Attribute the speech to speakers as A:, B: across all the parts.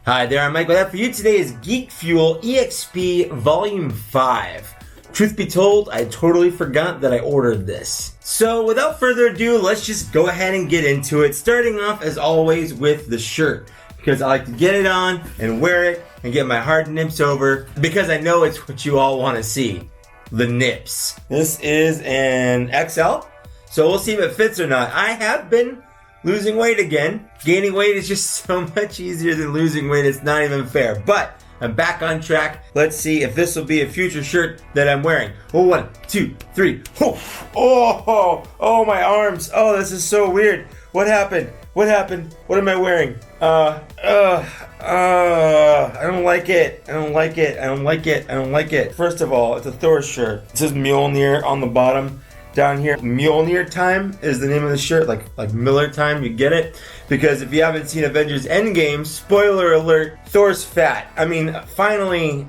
A: Hi there, I'm Michael. That for you today is Geek Fuel EXP Volume 5. Truth be told, I totally forgot that I ordered this. So without further ado, let's just go ahead and get into it. Starting off, as always, with the shirt. Because I like to get it on and wear it and get my hard nips over. Because I know it's what you all want to see. The nips. This is an XL. So we'll see if it fits or not. I have been losing weight again. Gaining weight is just so much easier than losing weight. It's not even fair. But I'm back on track. Let's see if this will be a future shirt that I'm wearing. Oh, 1, 2, 3. Oh, my arms. Oh, this is so weird. What happened? What happened? What am I wearing? I don't like it. I don't like it. I don't like it. I don't like it. First of all, it's a Thor shirt. It says Mjölnir on the bottom. Down here, Mjölnir time is the name of the shirt, like Miller time, you get it? Because if you haven't seen Avengers Endgame, spoiler alert, Thor's fat. I mean, finally,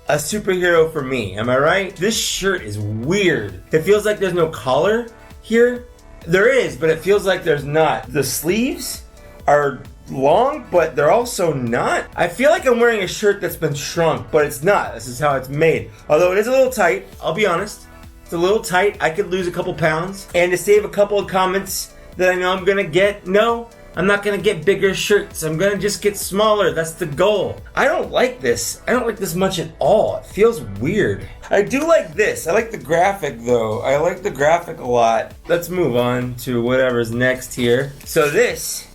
A: a superhero for me, am I right? This shirt is weird. It feels like there's no collar here. There is, but it feels like there's not. The sleeves are long, but they're also not. I feel like I'm wearing a shirt that's been shrunk, but it's not. This is how it's made. Although it is a little tight, I'll be honest. It's a little tight. I could lose a couple pounds. And to save a couple of comments that I know I'm gonna get, no, I'm not gonna get bigger shirts. I'm gonna just get smaller. That's the goal. I don't like this. I don't like this much at all. It feels weird. I do like this. I like the graphic though. I like the graphic a lot. Let's move on to whatever's next here. So this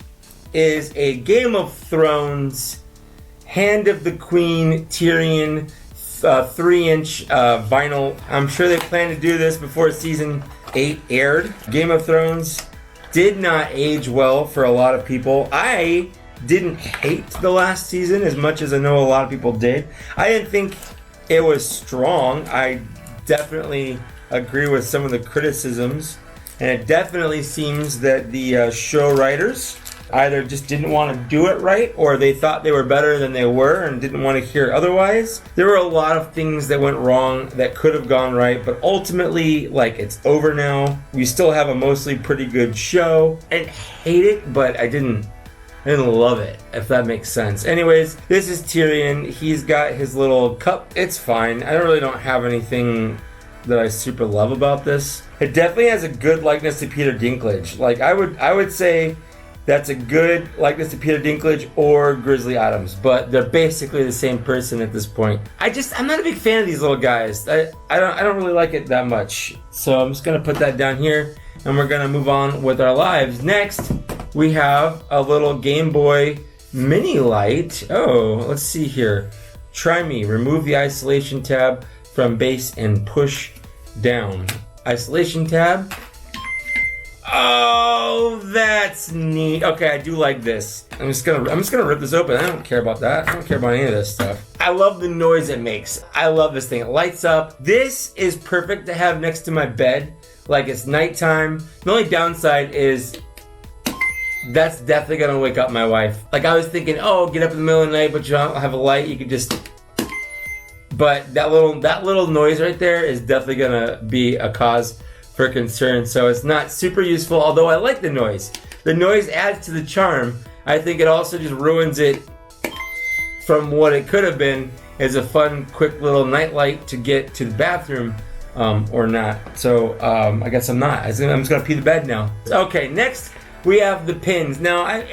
A: is a Game of Thrones Hand of the Queen Tyrion 3-inch vinyl. I'm sure they plan to do this before season 8 aired. Game of Thrones did not age well for a lot of people. I didn't hate the last season as much as I know a lot of people did. I didn't think it was strong. I definitely agree with some of the criticisms, and it definitely seems that the show writers either just didn't want to do it right, or they thought they were better than they were and didn't want to hear otherwise. There were a lot of things that went wrong that could have gone right, but ultimately, like, it's over now. We still have a mostly pretty good show. I didn't hate it, but I didn't love it, if that makes sense. Anyways, this is Tyrion. He's got his little cup. It's fine. I don't have anything that I super love about this. It definitely has a good likeness to Peter Dinklage. Like, I would say that's a good likeness to Peter Dinklage or Grizzly Adams, but they're basically the same person at this point. I'm not a big fan of these little guys. I don't really like it that much. So I'm just gonna put that down here, and we're gonna move on with our lives. Next, we have a little Game Boy mini light. Oh, let's see here. Try me. Remove the isolation tab from base and push down. Isolation tab. Oh, that's neat. Okay, I do like this. I'm just gonna rip this open. I don't care about that. I don't care about any of this stuff. I love the noise it makes. I love this thing. It lights up. This is perfect to have next to my bed. Like, it's nighttime. The only downside is that's definitely gonna wake up my wife. Like, I was thinking, oh, get up in the middle of the night, but you don't have a light. You could just. But that little noise right there is definitely gonna be a cause for concern, so it's not super useful, although I like the noise. The noise adds to the charm. I think it also just ruins it from what it could have been as a fun, quick little nightlight to get to the bathroom, or not. So I guess I'm not. I'm just gonna pee the bed now. Okay, next we have the pins. Now,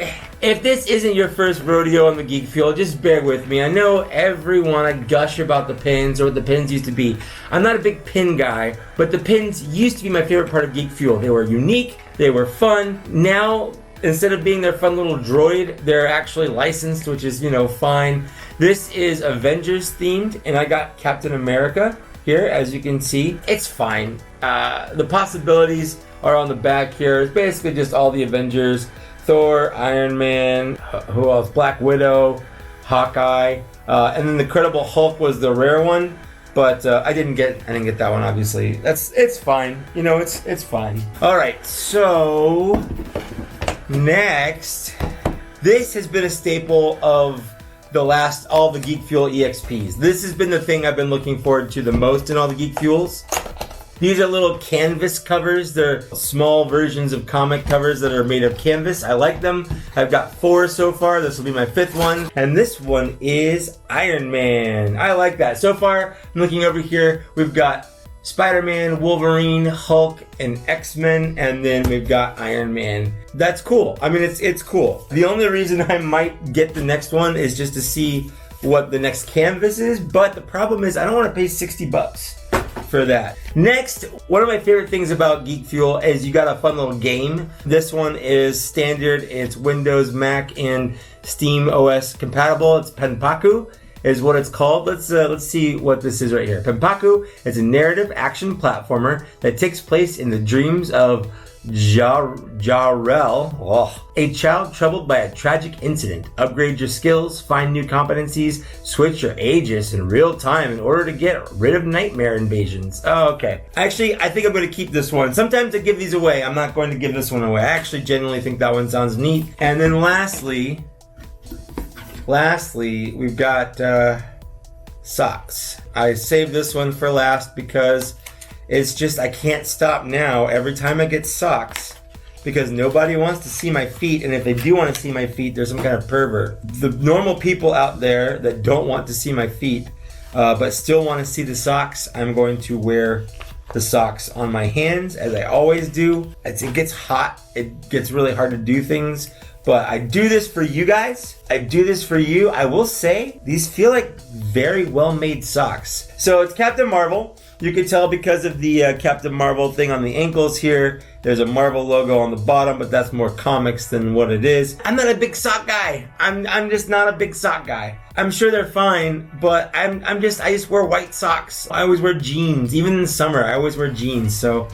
A: if this isn't your first rodeo on the Geek Fuel, just bear with me. I know everyone, I gush about the pins or what the pins used to be. I'm not a big pin guy, but the pins used to be my favorite part of Geek Fuel. They were unique, they were fun. Now, instead of being their fun little droid, they're actually licensed, which is, fine. This is Avengers themed, and I got Captain America here, as you can see. It's fine. The possibilities are on the back here. It's basically just all the Avengers. Thor, Iron Man, who else? Black Widow, Hawkeye, and then the Incredible Hulk was the rare one, but I didn't get that one, obviously. It's fine. It's fine. All right, so next, this has been a staple of all the Geek Fuel EXPs. This has been the thing I've been looking forward to the most in all the Geek Fuels. These are little canvas covers. They're small versions of comic covers that are made of canvas. I like them. I've got 4 so far. This will be my 5th one. And this one is Iron Man. I like that. So far, I'm looking over here. We've got Spider-Man, Wolverine, Hulk, and X-Men, and then we've got Iron Man. That's cool. I mean, it's cool. The only reason I might get the next one is just to see what the next canvas is, but the problem is I don't want to pay 60 bucks for that. Next, one of my favorite things about Geek Fuel is you got a fun little game. This one is standard. It's Windows, Mac, and Steam OS compatible. It's Penpaku is what it's called. Let's see what this is right here. Penpaku is a narrative action platformer that takes place in the dreams of Jarrell, a child troubled by a tragic incident. Upgrade your skills, find new competencies, switch your Aegis in real time in order to get rid of nightmare invasions. Oh, okay. Actually, I think I'm going to keep this one. Sometimes I give these away. I'm not going to give this one away. I actually genuinely think that one sounds neat. And then lastly, we've got socks. I saved this one for last because it's just, I can't stop now every time I get socks because nobody wants to see my feet, and if they do want to see my feet, there's some kind of pervert. The normal people out there that don't want to see my feet but still want to see the socks, I'm going to wear the socks on my hands as I always do. It gets hot. It gets really hard to do things. But I do this for you guys. I do this for you. I will say, these feel like very well-made socks. So it's Captain Marvel. You can tell because of the Captain Marvel thing on the ankles here. There's a Marvel logo on the bottom, but that's more comics than what it is. I'm not a big sock guy. I'm just not a big sock guy. I'm sure they're fine, but I just wear white socks. I always wear jeans. Even in the summer, I always wear jeans. So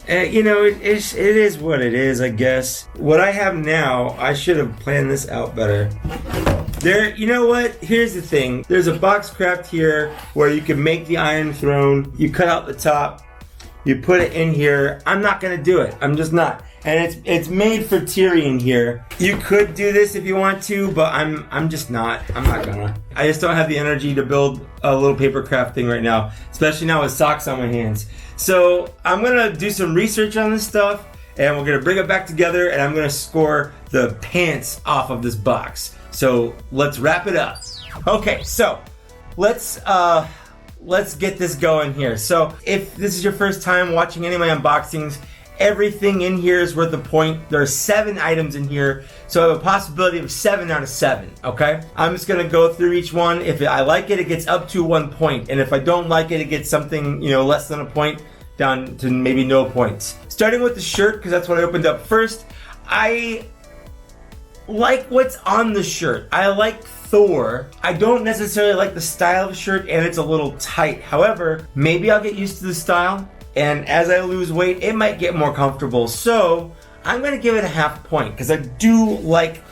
A: you know, it is what it is, I guess. What I have now, I should have planned this out better. You know what? Here's the thing. There's a box craft here where you can make the Iron Throne. You cut out the top. You put it in here. I'm not gonna do it. I'm just not. And it's made for Tyrion here. You could do this if you want to, but I'm just not. I'm not gonna. I just don't have the energy to build a little paper craft thing right now, especially now with socks on my hands. So I'm gonna do some research on this stuff, and we're gonna bring it back together, and I'm gonna score the pants off of this box. So let's wrap it up. Okay, so let's get this going here. So if this is your first time watching any of my unboxings, everything in here is worth a point. There are 7 items in here, so I have a possibility of 7 out of 7, okay? I'm just gonna go through each one. If I like it, it gets up to 1 point. And if I don't like it, it gets something, less than a point down to maybe no points. Starting with the shirt, because that's what I opened up first. I like what's on the shirt. I like Thor. I don't necessarily like the style of the shirt, and it's a little tight. However, maybe I'll get used to the style, and as I lose weight, it might get more comfortable. So I'm gonna give it a half point because I do like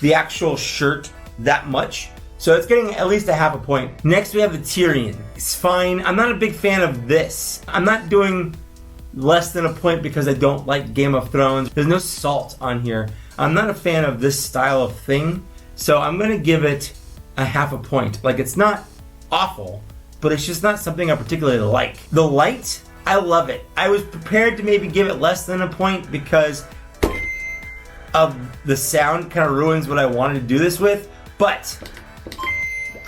A: the actual shirt that much. So it's getting at least a half a point. Next we have the Tyrion. It's fine. I'm not a big fan of this. I'm not doing less than a point because I don't like Game of Thrones. There's no salt on here. I'm not a fan of this style of thing. So I'm gonna give it a half a point. Like, it's not awful, but it's just not something I particularly like. The light, I love it. I was prepared to maybe give it less than a point because of the sound kind of ruins what I wanted to do this with, but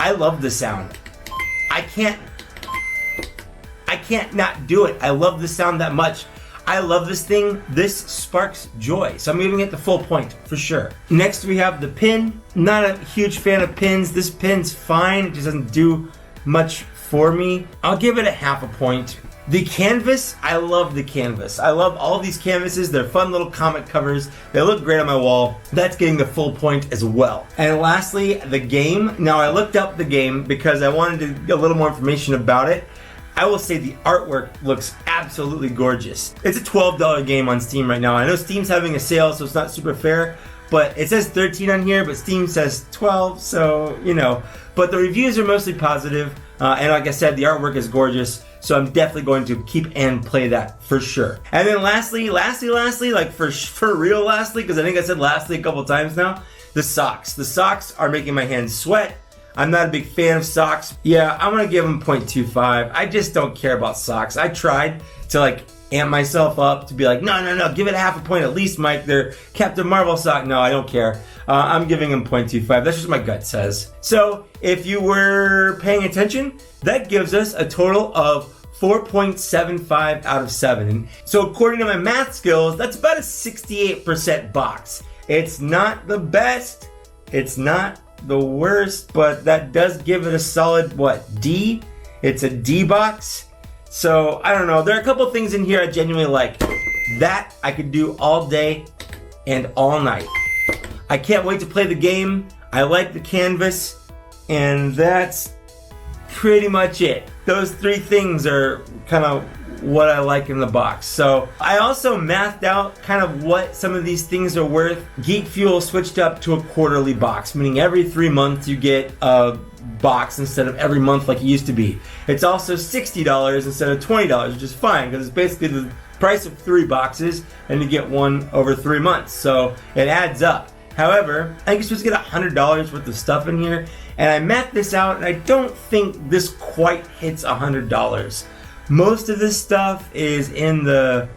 A: I love the sound. I can't not do it. I love the sound that much. I love this thing. This sparks joy. So I'm giving it the full point for sure. Next we have the pin. Not a huge fan of pins. This pin's fine. It just doesn't do much for me. I'll give it a half a point. The canvas, I love the canvas. I love all these canvases. They're fun little comic covers. They look great on my wall. That's getting the full point as well. And lastly, the game. Now I looked up the game because I wanted to get a little more information about it. I will say the artwork looks absolutely gorgeous. It's a $12 game on Steam right now. I know Steam's having a sale, so it's not super fair, but it says 13 on here, but Steam says 12, so, But the reviews are mostly positive, and like I said, the artwork is gorgeous, so I'm definitely going to keep and play that for sure. And then lastly, like for real lastly, because I think I said lastly a couple times now, the socks. The socks are making my hands sweat. I'm not a big fan of socks. Yeah, I'm gonna give them 0.25. I just don't care about socks. I tried to like amp myself up to be like, no, give it a half a point at least, Mike. They're Captain Marvel sock. No, I don't care. I'm giving them 0.25. That's just what my gut says. So if you were paying attention, that gives us a total of 4.75 out of 7. So according to my math skills, that's about a 68% box. It's not the best, it's not the worst, but that does give it a solid, what, D? It's a D box. So I don't know, there are a couple things in here I genuinely like. That I could do all day and all night. I can't wait to play the game. I like the canvas, and that's pretty much it. Those 3 things are kind of what I like in the box. So I also mathed out kind of what some of these things are worth. Geek Fuel switched up to a quarterly box, meaning every 3 months you get a box instead of every month like it used to be. It's also $60 instead of $20, which is fine because it's basically the price of 3 boxes and you get one over 3 months. So it adds up. However, I think you're supposed to get $100 worth of stuff in here, and I mapped this out, and I don't think this quite hits $100. Most of this stuff is in the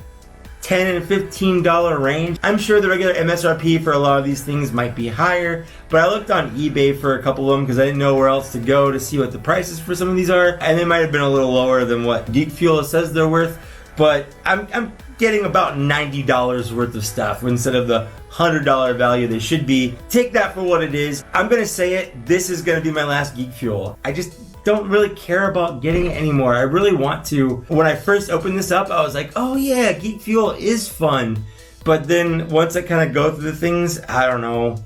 A: $10 and $15 range. I'm sure the regular MSRP for a lot of these things might be higher, but I looked on eBay for a couple of them because I didn't know where else to go to see what the prices for some of these are, and they might have been a little lower than what Geek Fuel says they're worth, but I'm getting about $90 worth of stuff instead of the $100 value they should be. Take that for what it is. I'm gonna say it, this is gonna be my last Geek Fuel. I just don't really care about getting it anymore. I really want to. When I first opened this up, I was like, oh yeah, Geek Fuel is fun. But then once I kind of go through the things, I don't know.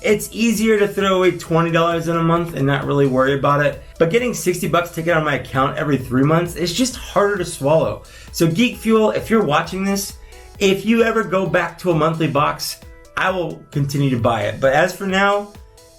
A: It's easier to throw away $20 in a month and not really worry about it. But getting $60 taken out of my account every 3 months is just harder to swallow. So Geek Fuel, if you're watching this, if you ever go back to a monthly box, I will continue to buy it. But as for now,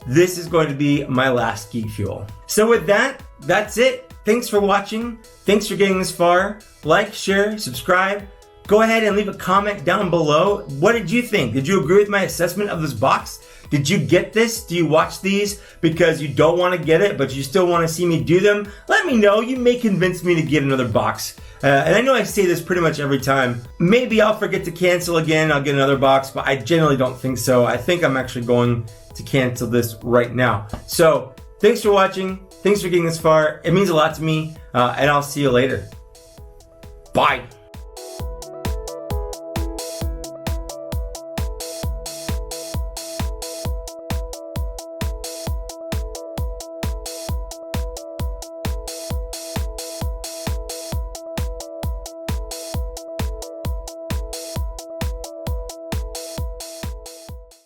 A: this is going to be my last Geek Fuel. So with that, that's it. Thanks for watching. Thanks for getting this far. Like, share, subscribe. Go ahead and leave a comment down below. What did you think? Did you agree with my assessment of this box? Did you get this? Do you watch these because you don't want to get it, but you still want to see me do them? Let me know. You may convince me to get another box. And I know I say this pretty much every time. Maybe I'll forget to cancel again. I'll get another box, but I generally don't think so. I think I'm actually going to cancel this right now. So thanks for watching. Thanks for getting this far. It means a lot to me. And I'll see you later. Bye.